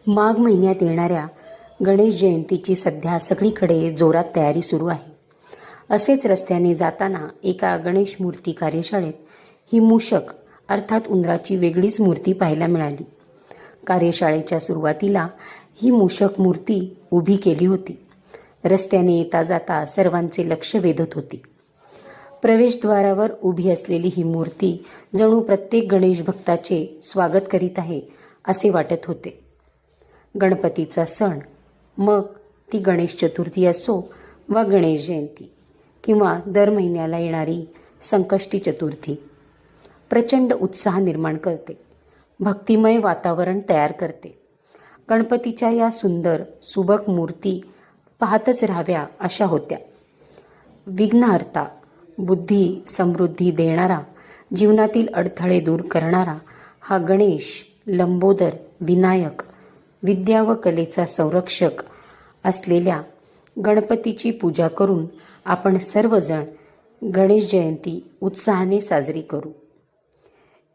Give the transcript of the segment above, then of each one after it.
माघ महिन्यात येणाऱ्या गणेश जयंतीची सध्या सगळीकडे जोरात तयारी सुरू आहे. असेच रस्त्याने जाताना एका गणेश मूर्ती कार्यशाळेत ही मूषक अर्थात उंदराची वेगळीच मूर्ती पाहायला मिळाली. कार्यशाळेच्या सुरुवातीला ही मूषक मूर्ती उभी केली होती. रस्त्याने येता जाता सर्वांचे लक्ष वेधत होती. प्रवेशद्वारावर उभी असलेली ही मूर्ती जणू प्रत्येक गणेश भक्ताचे स्वागत करीत आहे असे वाटत होते. गणपतीचा सण, मग ती गणेश चतुर्थी असो वा गणेश जयंती किंवा दर महिन्याला येणारी संकष्टी चतुर्थी, प्रचंड उत्साह निर्माण करते, भक्तिमय वातावरण तयार करते. गणपतीच्या या सुंदर सुबक मूर्ती पाहतच राहाव्या अशा होत्या. विघ्नहर्ता, बुद्धी समृद्धी देणारा, जीवनातील अडथळे दूर करणारा हा गणेश, लंबोदर, विनायक, विद्या व कलेचा संरक्षक असलेल्या गणपतीची पूजा करून आपण सर्वजण गणेश जयंती उत्साहाने साजरी करू.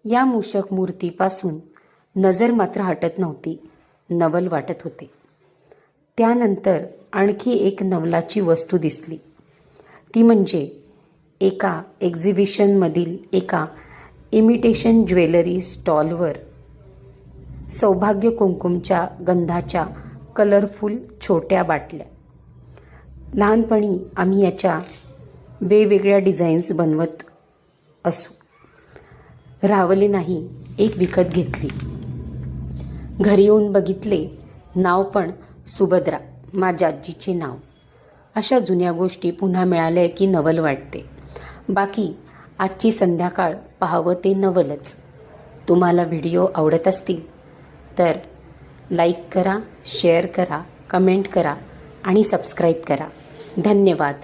या मूषक मूर्तीपासून नजर मात्र हटत नव्हती, नवल वाटत होते. त्यानंतर आणखी एक नवलाची वस्तू दिसली. ती म्हणजे एका एक्झिबिशनमधील एका इमिटेशन ज्वेलरी स्टॉलवर सौभाग्य कुंकुमच्या गंधाच्या कलरफुल छोट्या बाटल्या. लहानपणी आम्ही याच्या वेगवेगळ्या डिझाईन्स बनवत असू. रावले नाही, एक विकत घेतली. घरी येऊन बघितले, नाव पण सुभद्रा, माझ्या आजीचे नाव. अशा जुन्या गोष्टी पुन्हा मिळाल्या की नवल वाटते. बाकी आजची संध्याकाळ पाहावं ते नवलच. तुम्हाला व्हिडिओ आवडत असतील तर लाईक करा, शेअर करा, कमेंट करा आणि सबस्क्राईब करा. धन्यवाद.